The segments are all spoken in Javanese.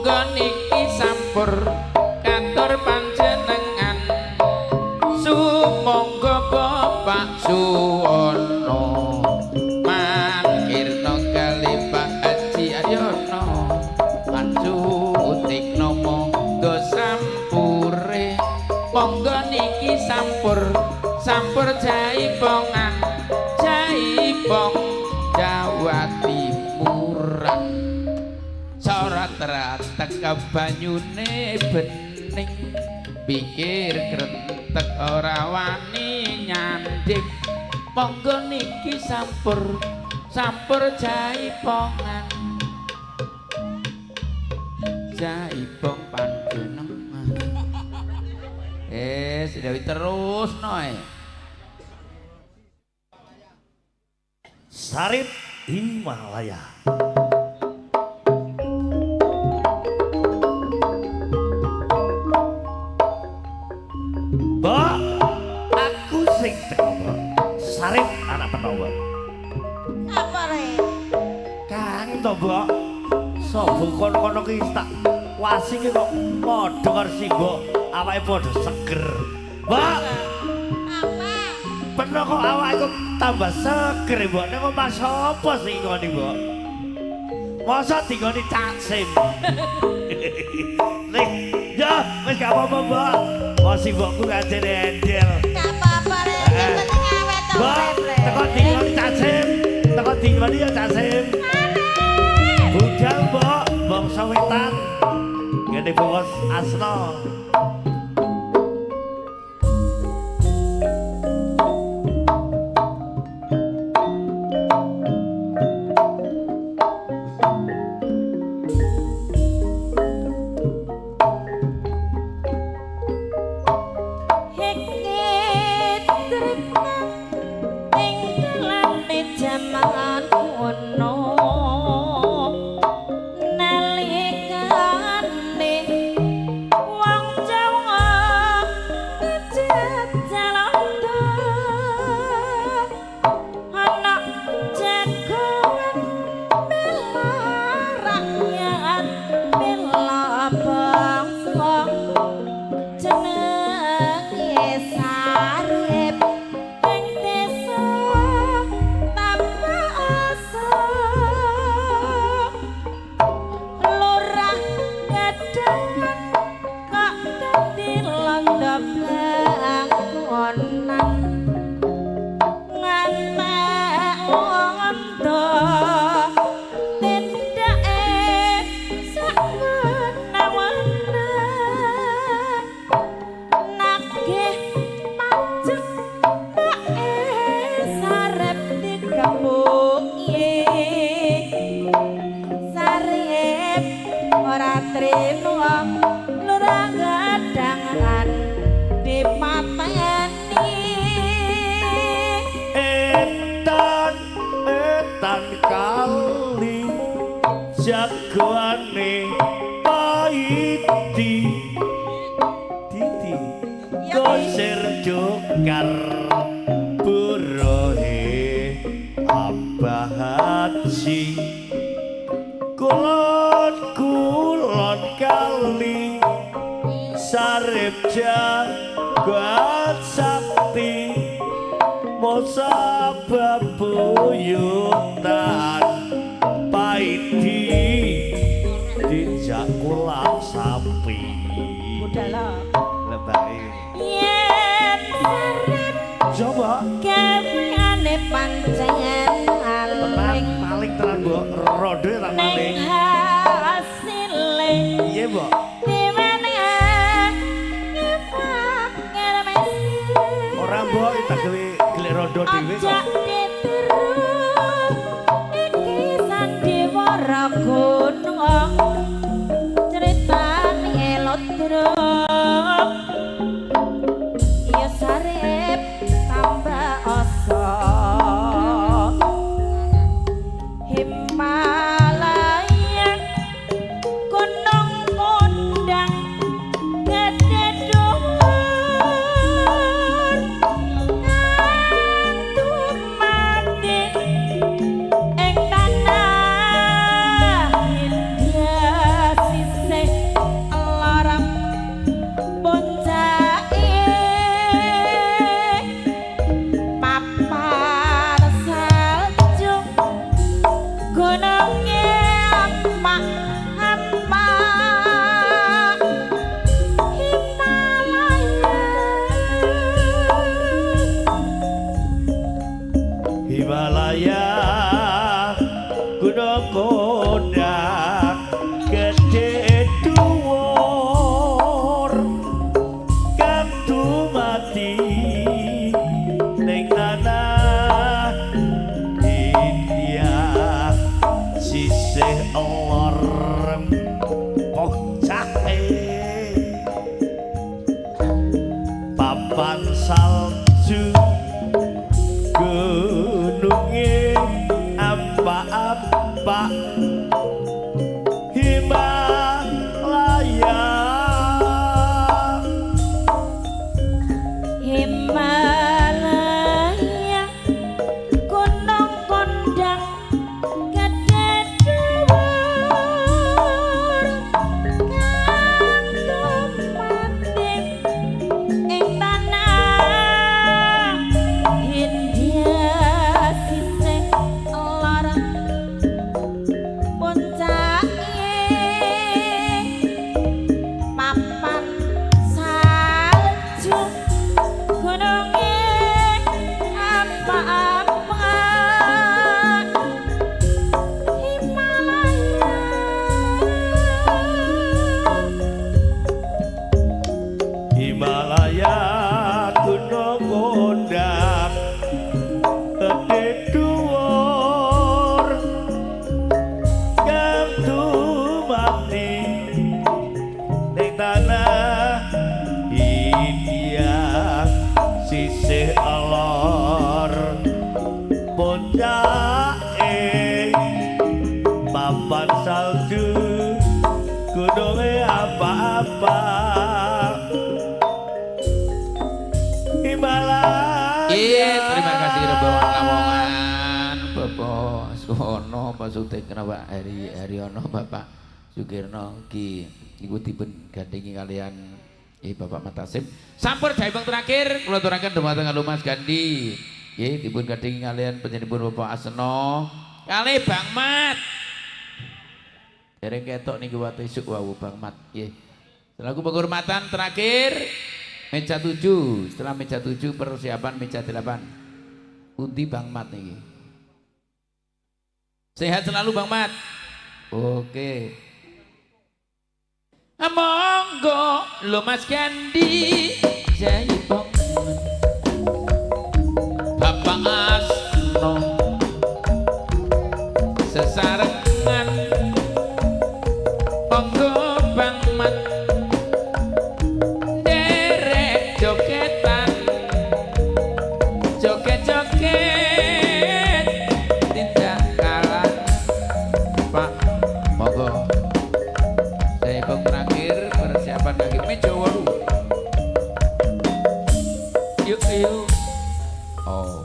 monggo niki sampur katur panjenengan sumangga Bapak Suwono mangkirna kalih Pak Haji Aryono pancutikna monggo sampure monggo niki sampur jaipongan jaipong Jawa Timuran corat ratek banyune bening pikir krentek ora wani nyanding monggo niki sampur jaipongan jaipong panjenengan Dewi terus noe Sarip Himalaya. Mbak, aku sing teko, Mbak. Sarip anak penawa. Apa re? Kang to, Mbak. Sobo kono-kono ki tak wasinge kok padha karo singgo, awake padha seger. Mbak. Apa? Bener kok awake kok tambah seger, Mbak. Nek omah sapa sing ngoni, Mbak? Masa digoni Caksim. Nih, ya wis gak apa-apa, Mbak. Masih mbokku ngajeni endel. Gak apa-apa re, yang penting awet to Mbak, re. teko digoni Caksim. Teko digoni ya Caksim. Bujang, Mbak. Bangsa wetan. Ngene bos asno. Jagoane paiti Didi Gosir Jokar Burohe Abah Haji Kulon kali Sarip Jagoan Sakti Mosa babuyutan Paiti dijak kulak sapi Udahlah lebay yen sarip coba gaweane pancen aling maling tenan mbok rode tak maling hasile iya mbok ora mbok tak gawe gelek rodo dhewe kok gunung ceritane elot terus ya sarip tambah asa Himalaya gunungnya hampa Himalaya Himalaya gunung kodak gede dhuwur kang dumati ning tanah India sisih lor pocahe papan salju gununge apa-apa Himalaya Himalaya gunung kondang gede dhuwur kang tumating ing tanah India sisih lor puncake papan salju gununge apa-apa Himalaya Himalaya gunung kondak gede dhuwur kang dumati ning tanah India sisih lor puncake papan salju gununge apa-apa Himalaya. Iya, terima kasih Rombongan Lamongan, Bapak Suwono, Pak Sutikna, Pak Haryono, Bapak Sukirno, Ki Iku dipun gandhengi kalian Bapak Matasim. Sampun jaibang terakhir, kula aturaken dhumateng Mas Gandhi. Nggih, dipun gandhengi kalian panjenenganipun Bapak Asena, kalih Bang Mat. Dereng ketok niku wate esuk wau Bang Mat. Nggih. Selaku penghormatan terakhir meja 7, setelah meja 7 persiapan meja 8. Pundi Bang Mat niki? Sehat selalu Bang Mat. Oke. Monggo lo Mas Gandhi jaibong Bapak Asno sesarengan monggo Bang Mat derek jogetan joget-joget tidak kalah Pak monggo saya bang terakhir persiapan kaki meja 8 yuk oh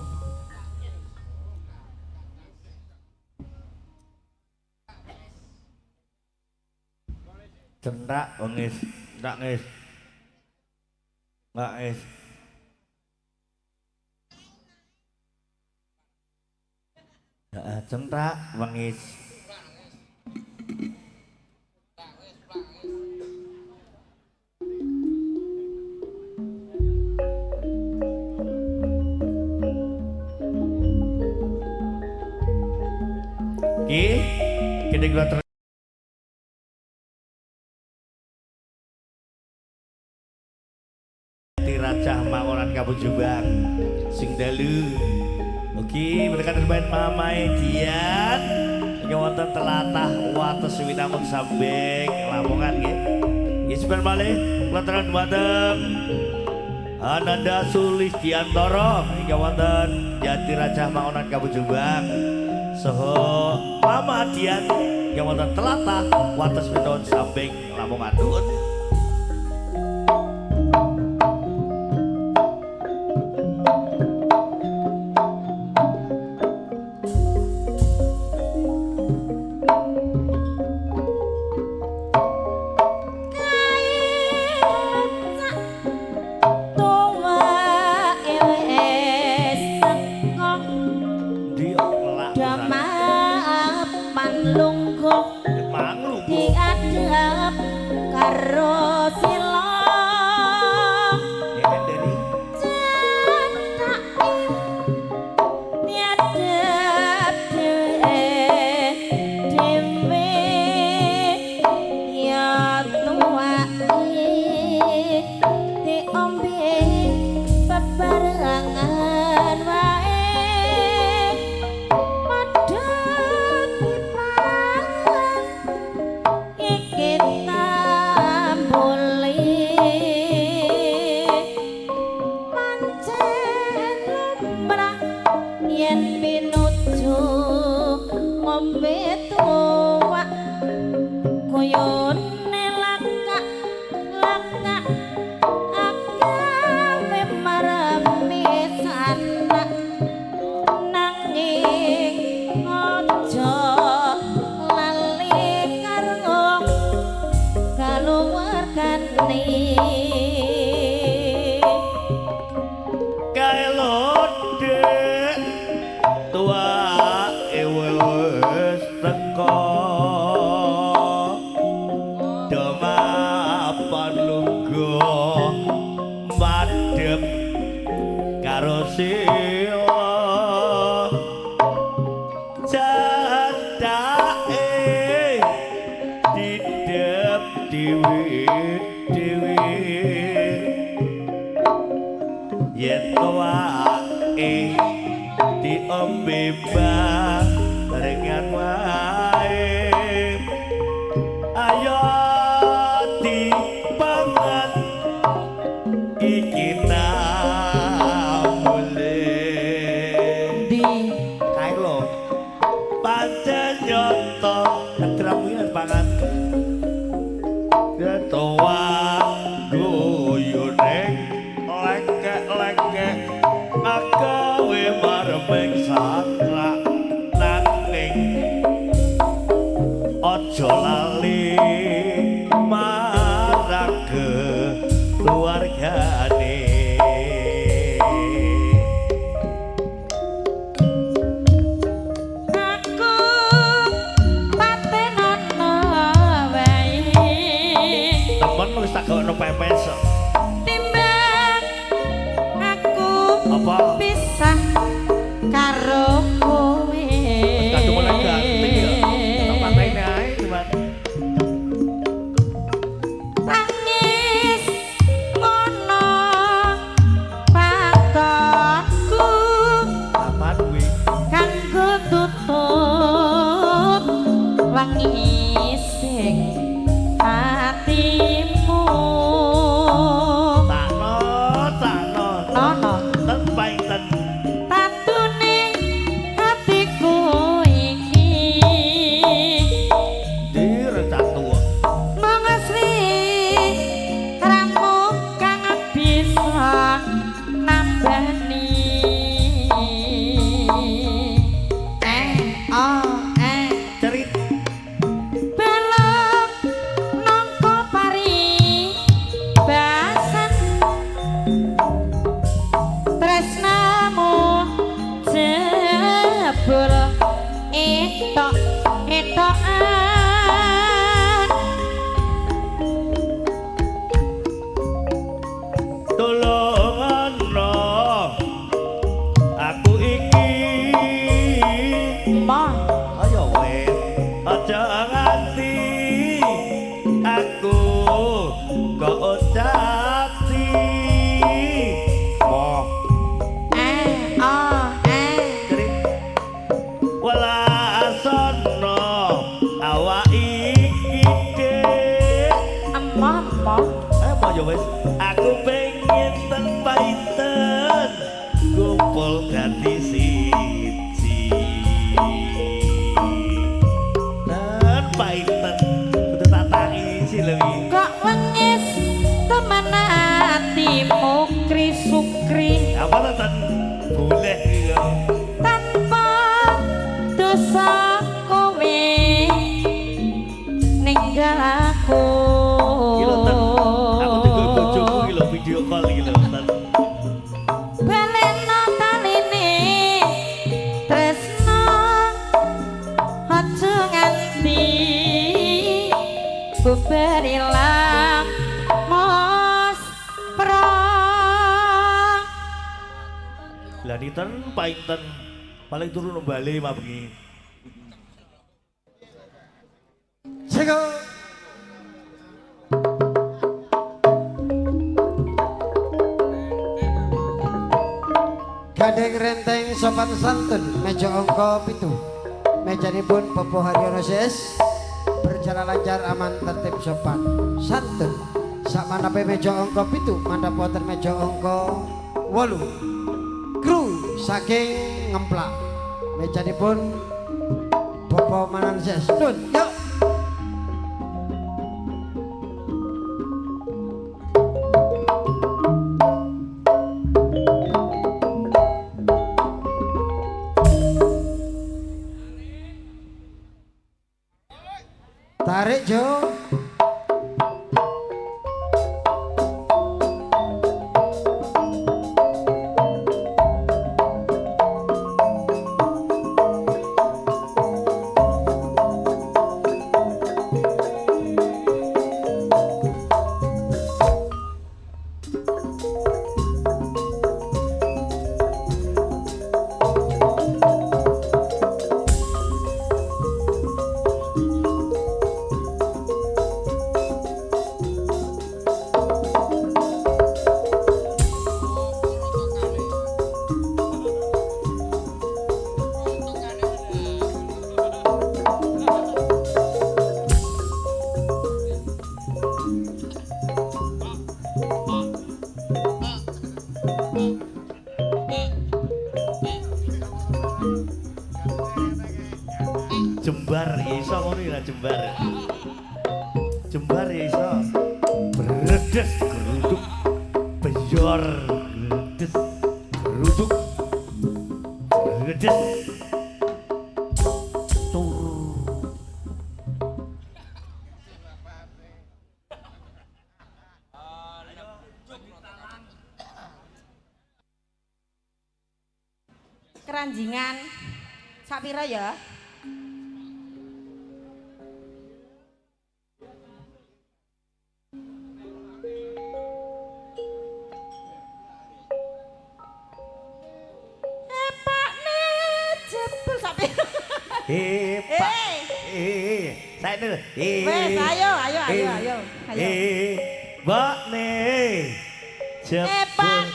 Centak ngis, ndak ngis. Ndak ngis. Heeh, centak wengis. Ki, kene kula Tiracah Mangonan Kabu Jombang sing dalu. Ugi berkat terbaik Mamae Dian iki wonten telatah wates Winangun Sambeng Lamongan nggih. Nggih sebentar malih kula terang dhumateng Ananda Sulistiantoro iki wonten Jatiracah Mangonan Kabu Jombang. Soho Mama Dian iki wonten telatah wates Winangun Sambeng Lamongan. Nuwun. lungguh Manglu. diadep karo sila Ya kan dari cetaki diadep dhewe ya tuwaki diombe bebarengan wae madhep pipangan iki tambole pancen lumrah yen pinuju ngombe tuwak koyone lakak lakak agawe marami sanak nanging aja lali karo kaluwargane kae lode tua wis teko demapan lunggo madhep karo sila jatake didep dhewe yen tuwake diombe barengan wae ayo dipangan iki boleh di kae lho pancen nyoto ketramuyan pangan ketua guyoneng lengkek-lengkek agawe maremeng sakrak nanging aja lali marang keluargane aku patenana wae temen wis tak gawekno pepes timbang aku apa pisah karo kowe kadung mulai ganti ya tak pateni ae teman tangis ngono pakonku apa kuwi kanggo tutup wangi sing atimu takno nono ten paiten tatune hatiku iki direcak tuwa mengasri ramu kang bisa nambani cerit belok nangka pari basan tresnamu jebul etok-etokan tulungono aku iki mah ayo wes aja nganti aku kok ucapti moh cerit wala asono buberilang mos prong Lah niten painten paling turun bali mabengi. Sego. Gandeng renteng sopan santun meja angka 7. Mejanipun Bapak Haryono Ses berjalan lancar aman tertib sopan santun. Sak manape meja angka 7 mandhap wonten meja angka 8. Kru saking ngemplak. Mejanipun Bapak Manan Ses. Nun, yuk. Tarik Jo. Jembar ya iso ngono ya jembar. Jembar ya iso. Bredes geruduk beyor bredes geruduk bredes turu. keranjingan sapira ya Pak. Saya dulu. Wes, ayo. Mbak nih. Pak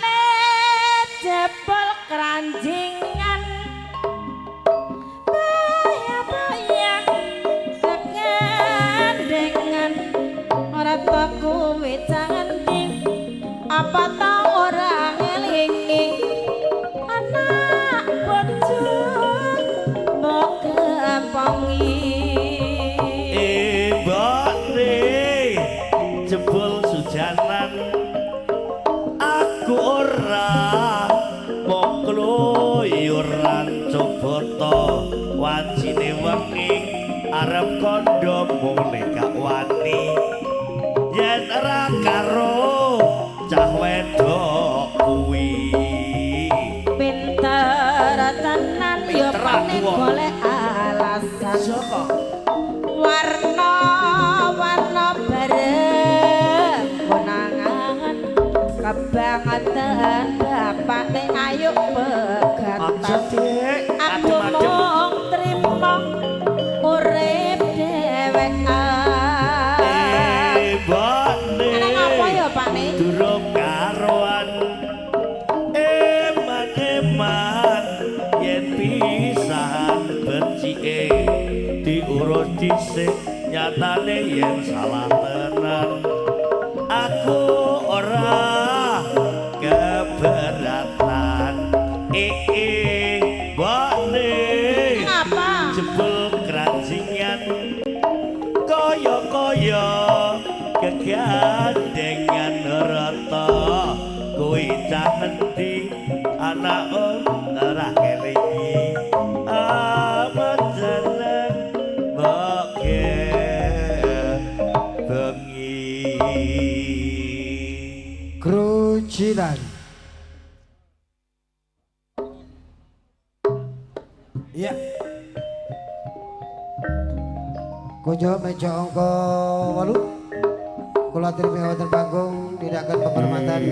jebol keranjingan. Bayang kegandengan. Ora tak kowe jangan ting. Apa tau ora ngelingi. Anak bojo mbok kepongi. Mbak nih. Jebol sujanan. Aku ora mau keluyuran coba to wajine wengi arep kandha mule gak wani yen ora karo cah wedok kuwi Pinter tenan ya paling golek alasan saka warna bareng konangan kebangetan bapak ning ayu pegatan aku mung trimo urip dhewean bane apa ya Pak nih durung karoan eman yen pisahan becike diurus dhisik nyatane yen salah tenan aku ora keberatan bane apa jebul keranjingan kaya-kaya kegandengan rata kuwi cah endi anak ora kelingi amat jeneng boke bengi Krucilan. Ya. Kunjung meja angka 8. Kula aturimi wonten panggung nindakaken penghormatan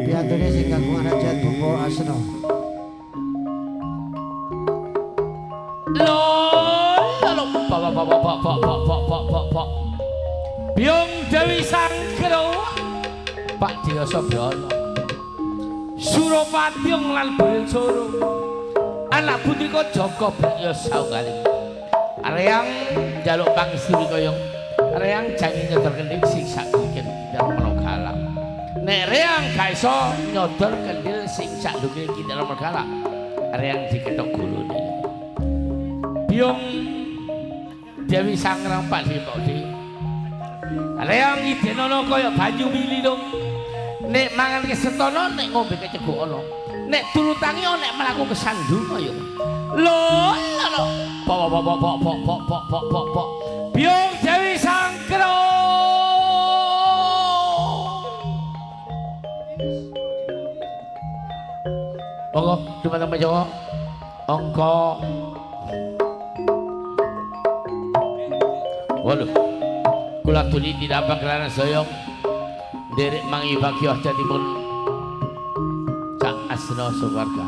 piantune sing kagungan aja Tumpo Asna. Pok. Biung Dewi Sangkro Pak Diyasa Brana Suropatyong lan Bresara anak putrika Jaka Brya Saunggaling Areang njaluk pangestu kaya Reang jange nyodor kendhil sing sak dukir Kindal Mergala. Nek Reang gak iso nyodor kendhil sing sak dukir Kindal Mergala, Reang diketok gulune. Biung Dewi Sangrang Pak Dipodi. Reang idenono kaya banyu mili dong. Nek mangan kesetana, nek ngombe kecegokono. Nek turu tangi nek mlaku kesandunga ya. Lho. Pok. Biung Dewi Sangkro. Monggo dumateng meja angka 8. Kula tuli didampak kelana soyong derek mangi bagyah jatipun Cak Asna Suwarga.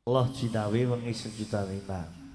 Allah Cinawi wengi sejuta lintang.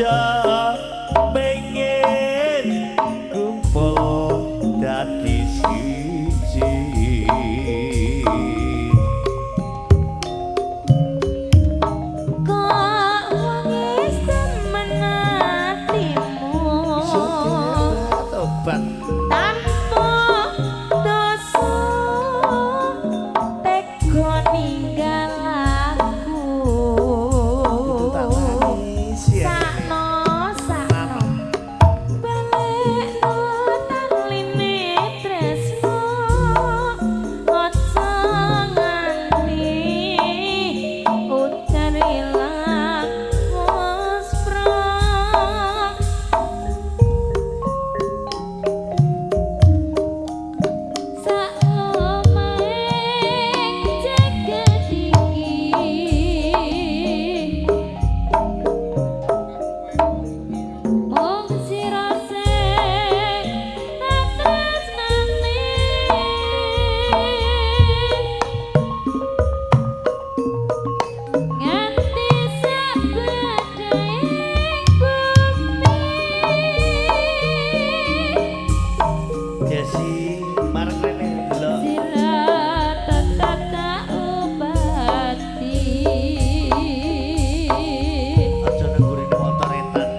aja pengen kumpul dadi siji kok wis temen atimu tobat tanpa dosa tega ninggal aku sakno sakno balekno taline tresno aja nganti udan ilang muspra Jesi marang rene delok aja nengguri motor etan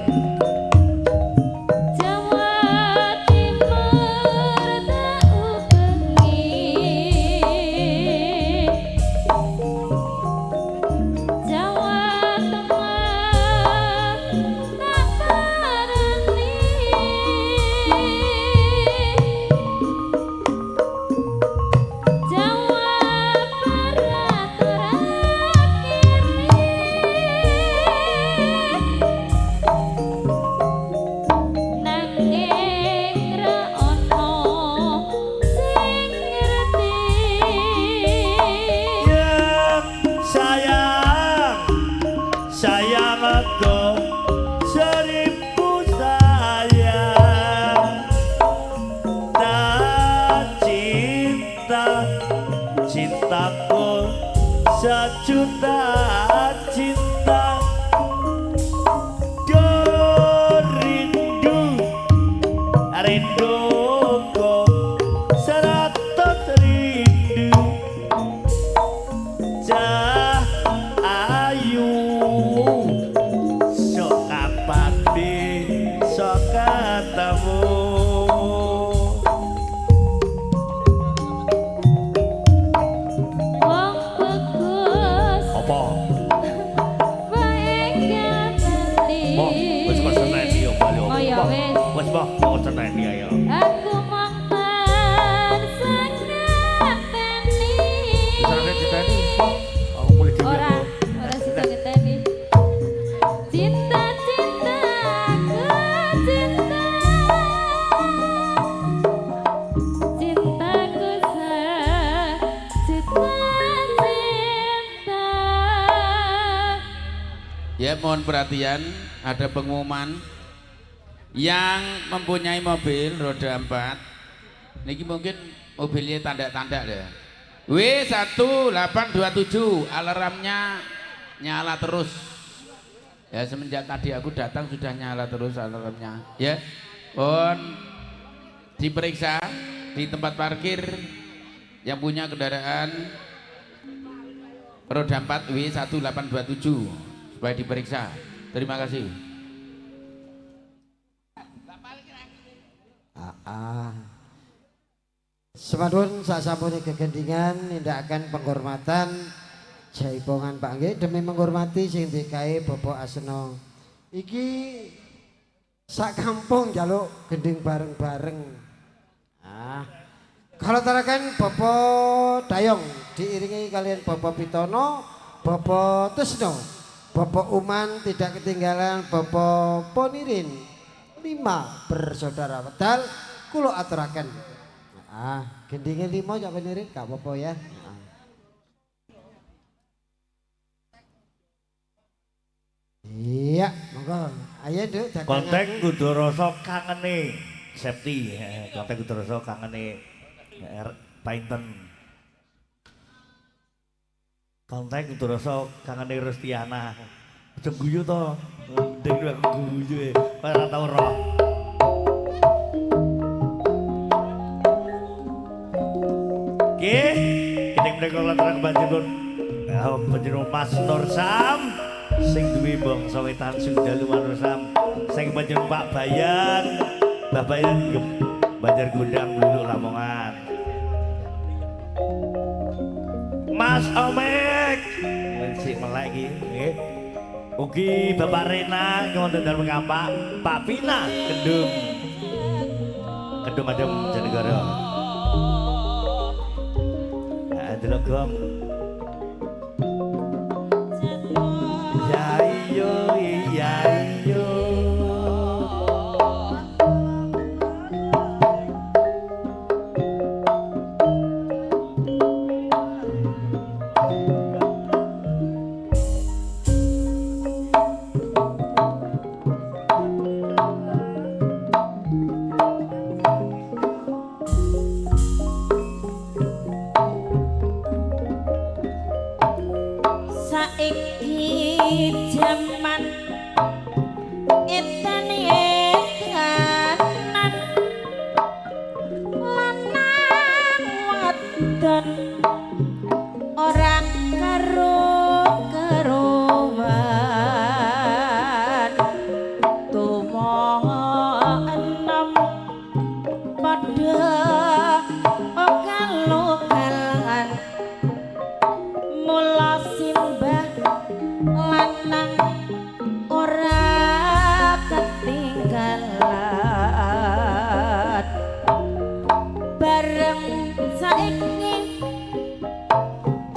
sayang aku seribu sayang dan cinta cintaku sejuta cinta rindu rinduku seratus rindu ayu sok kapan bisa ketemu Wong bagus apa? bae ngabali Mo, wis kok seneni yo bali Oh, ya apa? wis. Wis mo, kok seneni ayo. aku mongkon sangateni Seneni diteni. Aku mulai dhewe. ora sida ngeteni cinta cintaku cinta cintaku cinta cinta Ya mohon perhatian, ada pengumuman yang mempunyai mobil roda 4. Niki mungkin mobilnya tanda-tanda deh. W1827 alarmnya nyala terus. Ya semenjak tadi aku datang sudah nyala terus alarmnya. Ya, mohon diperiksa di tempat parkir yang punya kendaraan roda 4 W1827 supaya diperiksa. Terima kasih. Semadun sasampune kegendingan nindakaken penghormatan jaipongan Pak nggih demi menghormati sing dikae Bapak Asena. Iki sak kampung njaluk gending bareng-bareng. Kalau tarakan Bapak Dayong diiringi kalian Bapak Pitono, Bapak Tusno, Bapak Uman tidak ketinggalan Bapak Ponirin. 5 bersaudara wedal kula aturaken. Gendinge 5 jak Ponirin gak apa-apa ya. Iya, monggo. Ayo Nduk dagangan. Kontek kudu rasa kangene Septi, kontek kudu rasa kangene Painten. Kontek kudu rasa kangene Rustiana. guyu to. Ndek aku guyu ora tau roh. Oke, kita mereka latar banjirun. Banjirun Mas Nur Sam, sing duwe bangsa wetan sing dalu Nur Sam, sing banjirun Pak Bayan, Mbah Bayan Banjar Gudang dulu Lamongan. Mas Omek, si melek iki, nggih. Ugi Bapak Rena wonten dalem Kampak, Pak Pina Kendung. Kendung Adem Janegara. Delok gom. Ya iyo iya iyo. Saiki jaman edan-edanan lanang wadon orang karo-karoan tumo enom padha okal-okalan mula simbah lanang ora ketinggalan bareng saiki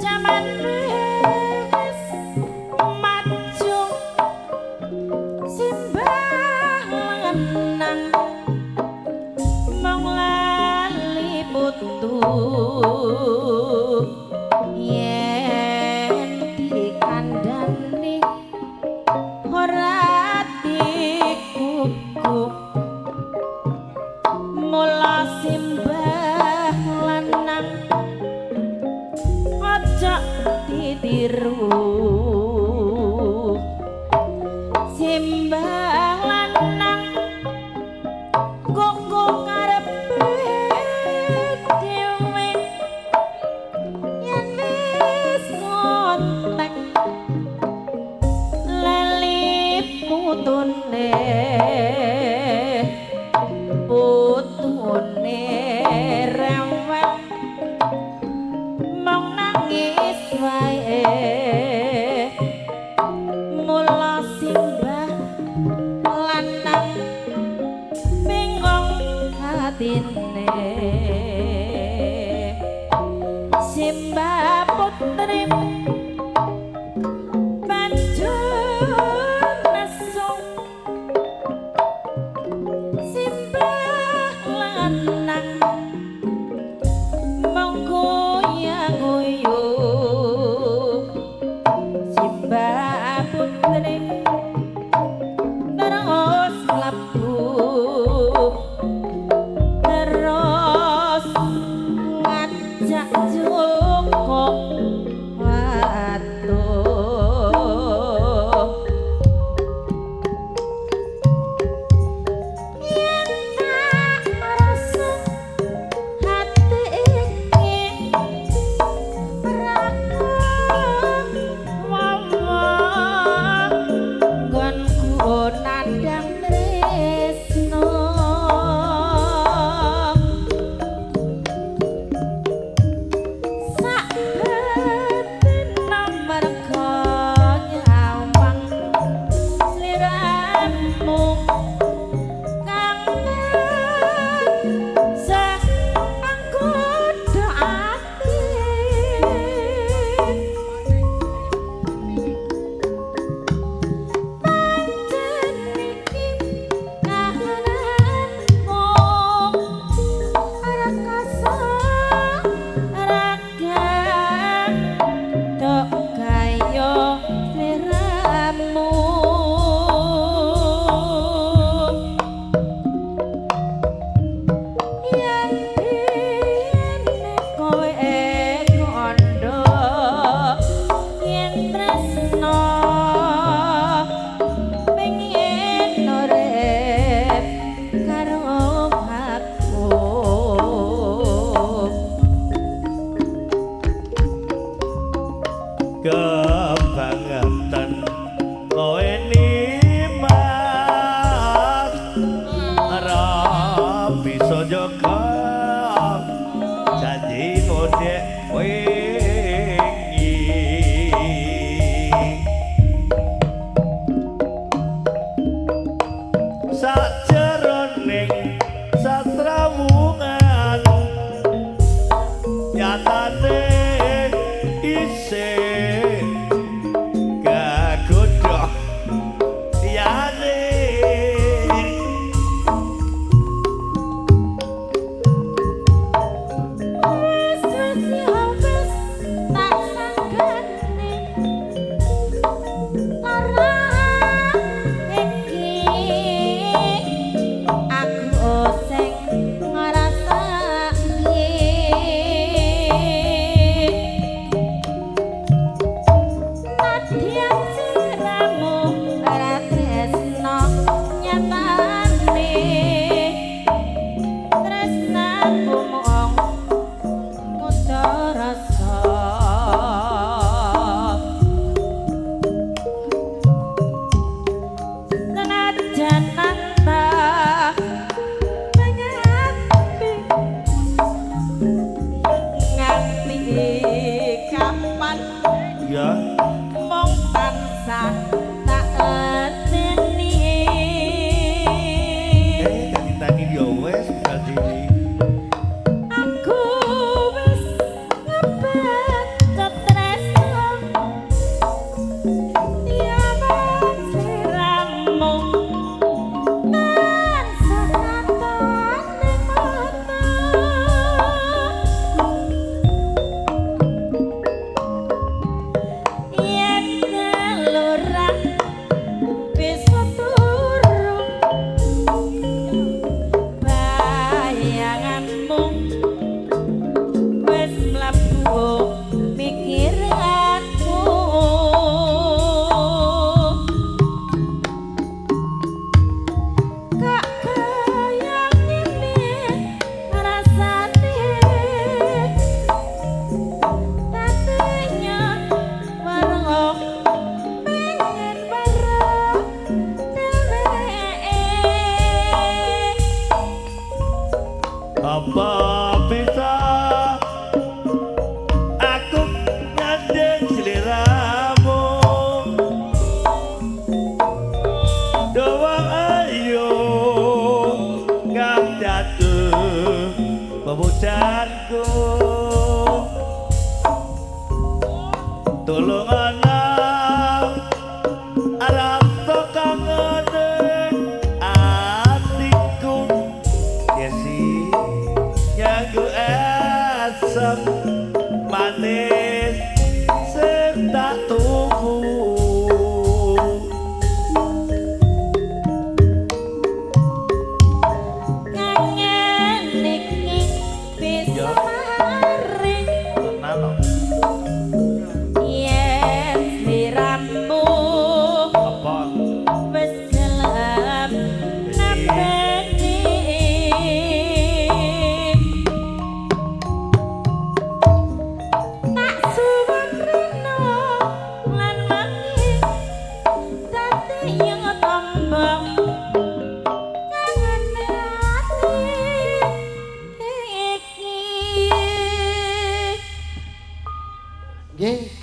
jaman wis maju simbah lanang mong lali putu yen dikandani ora dikukuh mula simbah lanang aja ditiru simbah lanang koko karepe dhewe yen wis kontak lali putune rewel mong nangis wae mula simbah lanang bingung hatine simbah putri banjur nesu simbah lanang menggoyang-goyo simbah putri terus mlebu terus ngajak Joko Watuh yen tak rasa hati iki prakon wawa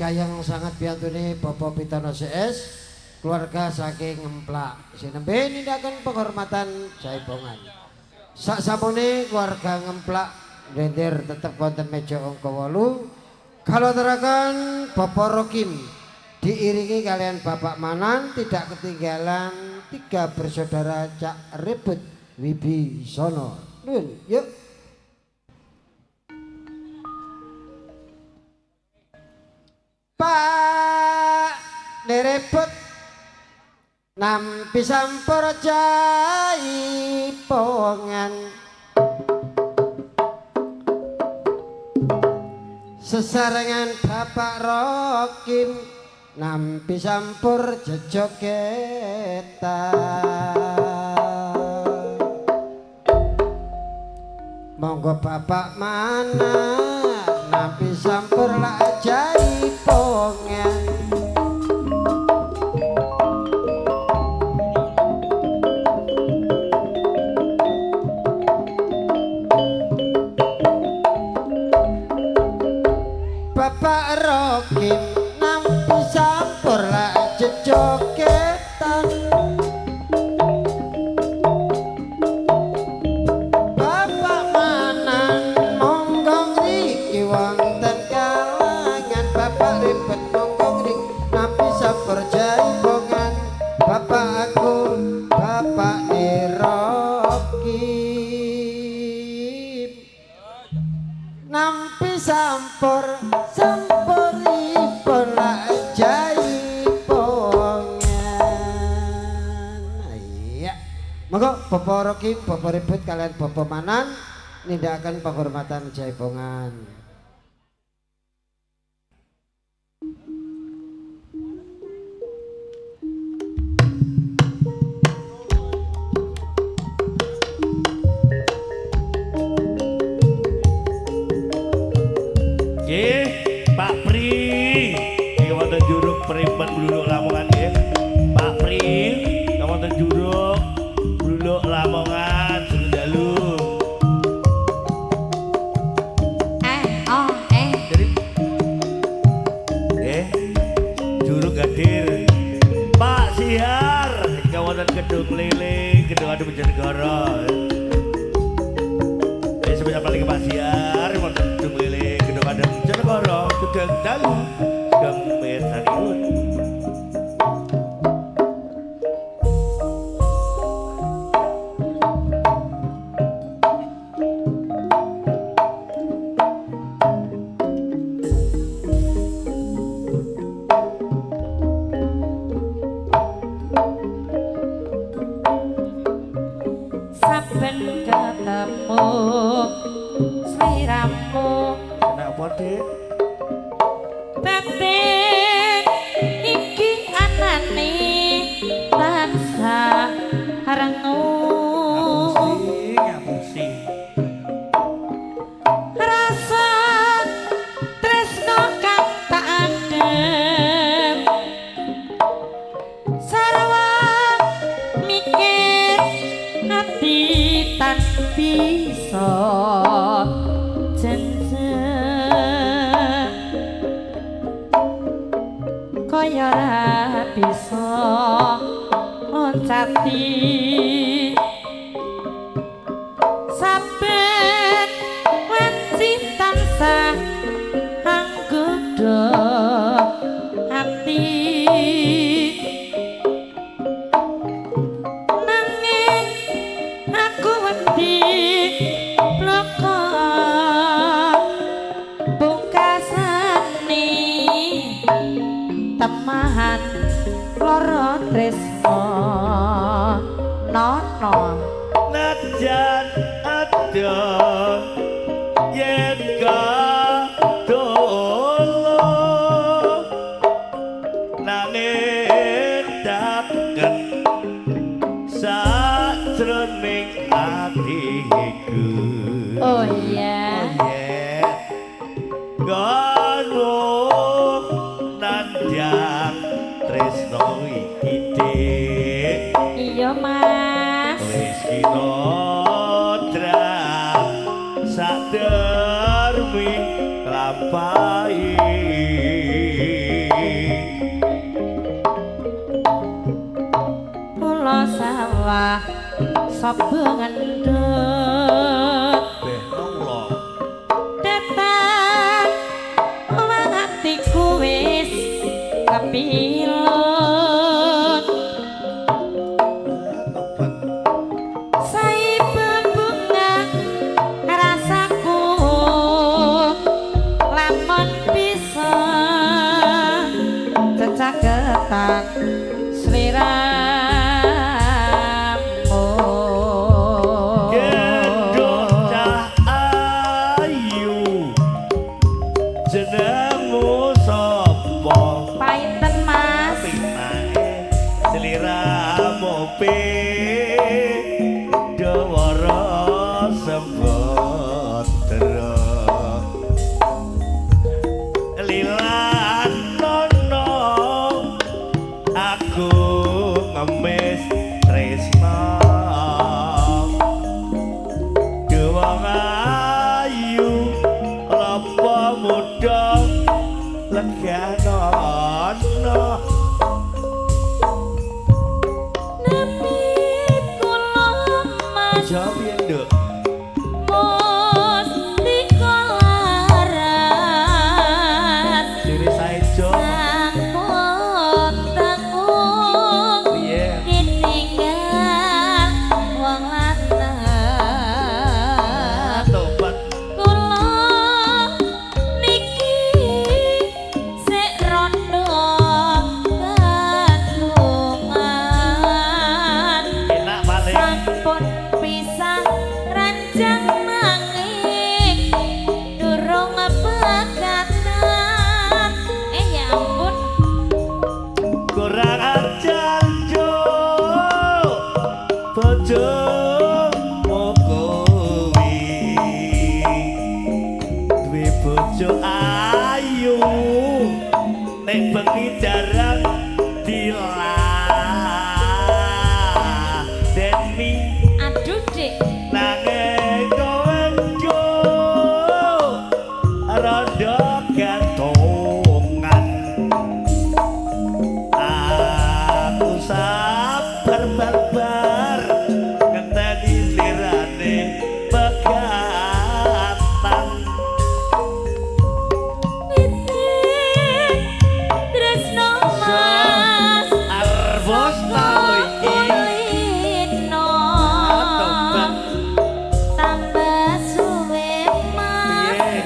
gayang sangat biantune Bapak Pitono CS, keluarga saking Ngemplak. Sinembe nindakan penghormatan Jaibongan. Sak samune keluarga Ngemplak ndendir tetep wonten meja angka 8. Kalau terakan Bapak Rokim diiringi kalian Bapak Manan, tidak ketinggalan 3 bersaudara Cak Rebut Wibisono. Nun, yuk. Pak Derebut nampi sampur Jaipongan, sesarengan Bapak Rokim nampi sampur jejogetan. Monggo Bapak mana nampi sampur lah Jaipongan. Bapak Rokim nampi sampur lah jejogetan. Bapak Manan monggo ngriki wonten kalangan. Bapak Ribet monggo ngriki nampi sampur Jaibongan. Bapak aku Bapak Rokim nampi sampur sampuripun lah Jaipongan. Iya. Monggo Bapak Rokim, Bapak Ribut kalian Bapak Manan nindakaken penghormatan Jaibongan. Nggih, Pak Pri. Iki wonten juruk Priben Bluluk Lamongan nggih. Pak Pri, wonten juruk Bluluk Lamongan sudah dalu. Jadi juruk hadir. Pak Sihar, iki wonten Gedung Lele, Gedung Adu Bojonegoro. Sebentar paling Pak Sihar wonten Gedung Lele, Gedung Adu Bojonegoro, Gedung Dalu, Gemesanipun. Saben ketemu sliramu Kenapa, Dik? batin iki anane tansah harengu Ngapusi. rasa tresno kang tak adem sarwa mikir hati tan bisa jenjen kaya ora bisa ngoncati saben wanci tansah anggodo hati nanging aku wedi bloko bungkasane temahan loro tresno nono Najan ada yen kadolo nanging daket sajroning atiku. oh iya Gono nandang tresno iki Dik. iya mas Wis kinodra sadermi lampahi sawah sapa ngendut Beh nonglo. datang wong atiku wis kepilut sai bebunga rasaku lamun bisa cecaketan sliramu Gendong cah ayu jenengmu sapa painten mas pinae sliramu dawara sembadra lilan nono aku ngemis tresna wong ayu lapa muda leganono nepi kula mas jawab ya nduk musti kolaras diri saejo sampun tanggung piye ditinggal wong lanang tobat kula niki sik rondo kagungan enak paling sampun pisah ranjang nanging durung pegatan ya ampun kurang ajar jo bojomu kuwi duwe bojo ayu nek bengi jarang diladeni aduh dik nanging kowe jo rada gantongan aku sabar barbar ngenteni lirane pegatan tresno mas arbos talo iki kulino tobat tambah suwe mas piye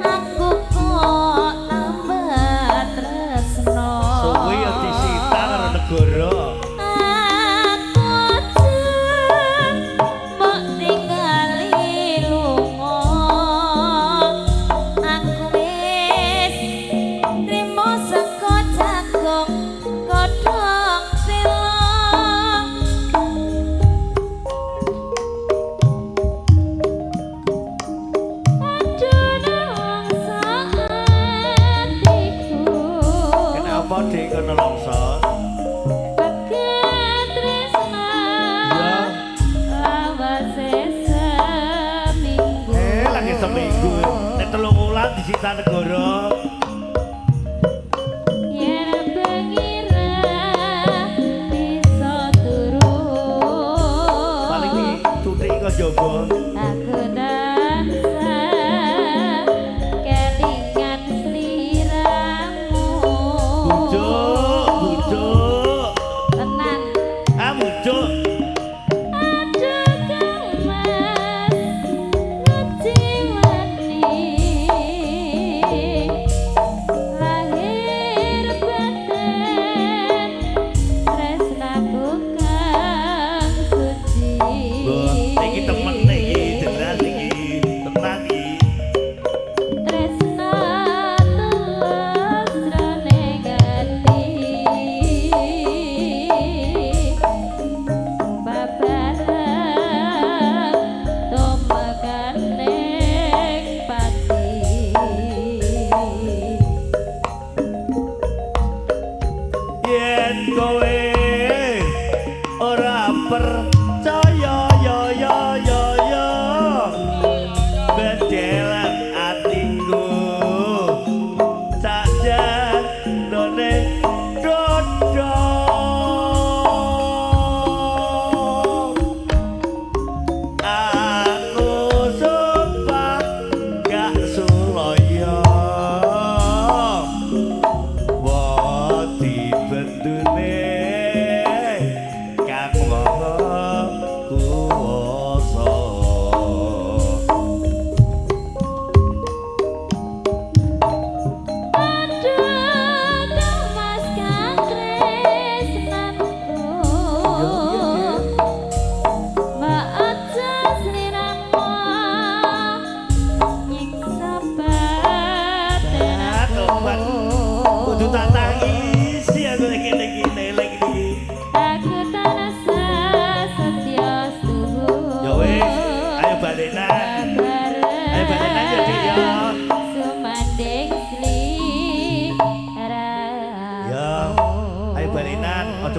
aku kok tambah tresno suwe ya disita karo negara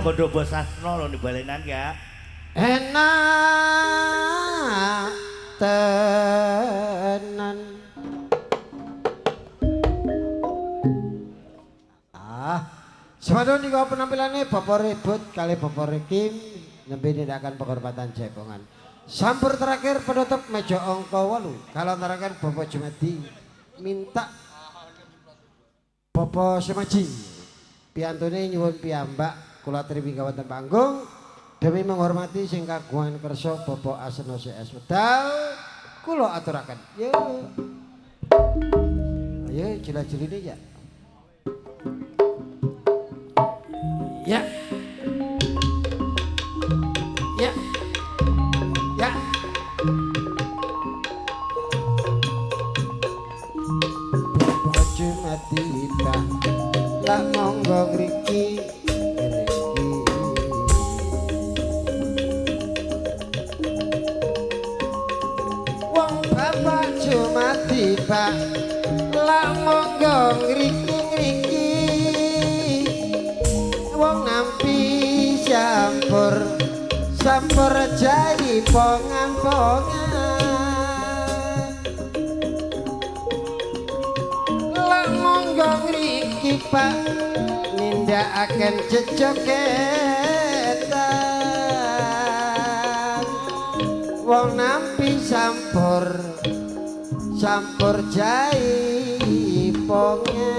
kondo bos Asno lho dibalenan ya. Enak tenan. Semadon nika penampilannya Bapak Ribut kali Bapak Rikim nembe nindakan penghormatan Jaipongan. Sampur terakhir penutup meja angka 8. Kalau terakhir Bapak Jumadi minta Bapak Semaji piantune nyuwun piyambak kula trimi kawanten panggung demi menghormati sing kagungan kersa Bapak Asno CS Medal kula aturaken. Yo. Ayo jila-jiline ya. Ya. Ya. Ya. Baju mati bang, lak monggo ngriki. Wong bapak mati bang, lak monggo ngriki. Wong nampi campur sampur jadi pongan-pongan lah monggo ngriki Pak nindakaken jejogetan wong nampi campur jadi pongan.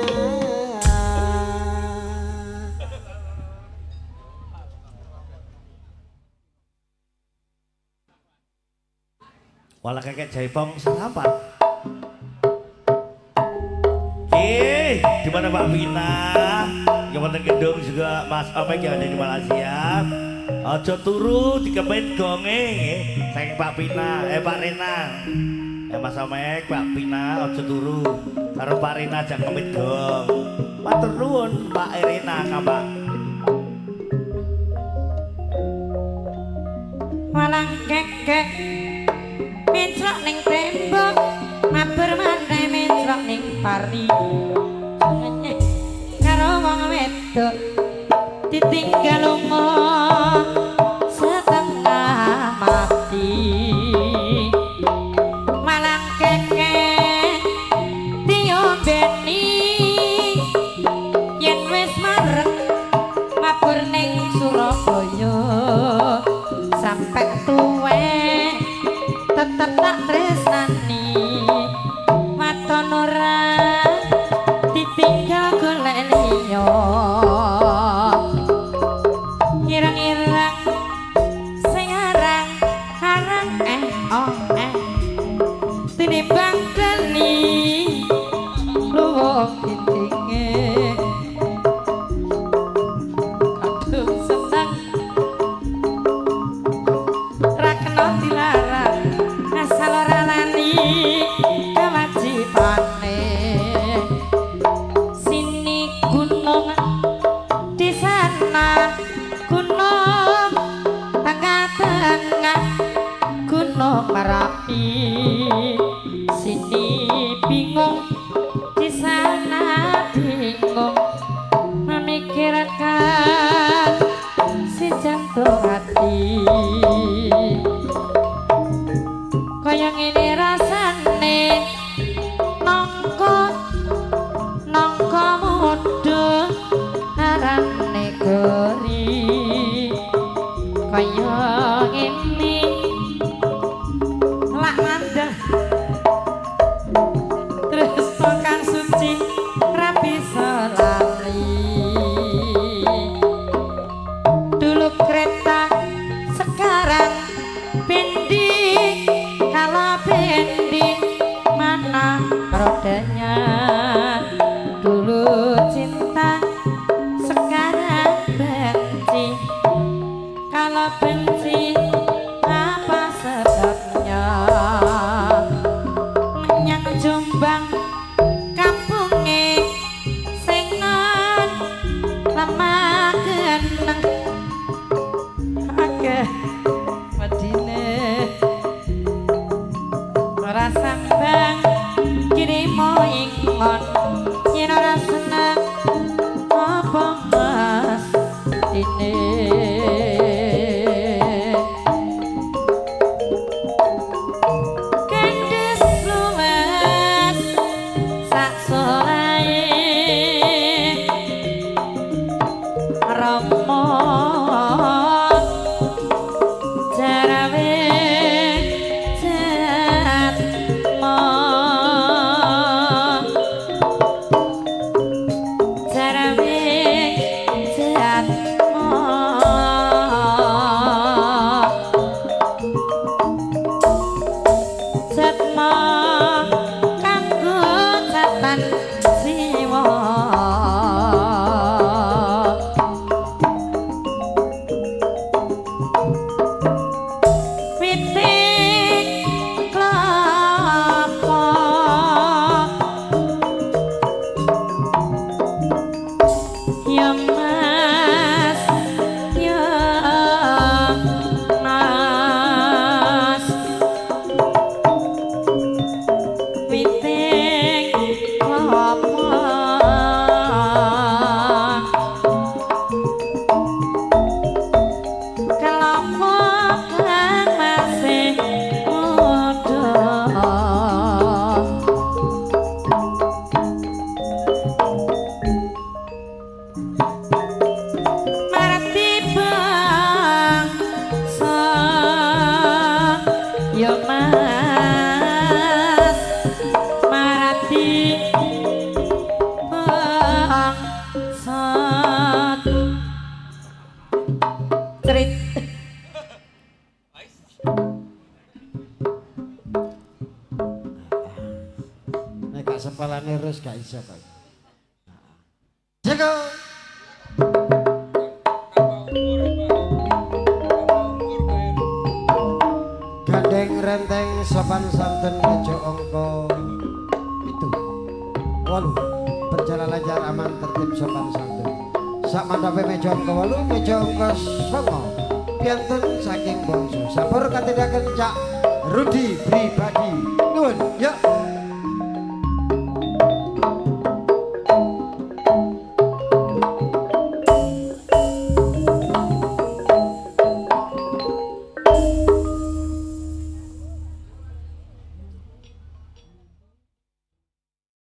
Walah kakek Jaipong sarapan. Di mana Pak Pina? Kemudian Gedung juga Mas Opek yang ada di Malaysia. Ojo turu dikepit gonge, saking Pak Pina, Pak Rena. Mas Opek, Pak Pina, ojo turu. Karo Pak Rena jangan kepit gong. Matur nuwun Pak Rena, Pak. Walang kekek mencrok ning tembok mabar maneh mencrok ning pari karo wong wedok ditinggal lunga setengah mati malang kekek diombeni yen wis marek mabur ning Surabaya sampai tuwek tetep tak tresnani waton ora ditinggal golek liya ireng-ireng sing arang tinimbang geni luwung pitinge aduh seneng ra kena dilarang asal ora lali kewajibane sini gunung di sana gunung tengah-tengah gunung Merapi sini bingung di sana bingung memikirkan si jantung hati kaya ngene rasane nongko mudhun narane gori kaya ngene lak mandeng terus cerit. Nek gak sepalane terus gak iso kok. Jago. Gandeng renteng sopan santun meja angka 7 8 berjalan lancar aman tertib sopan santun sak mandape meja angka 8 meja angka 9 piantun saking bangsa sabar katindakaken Cak Rudi Pribadi.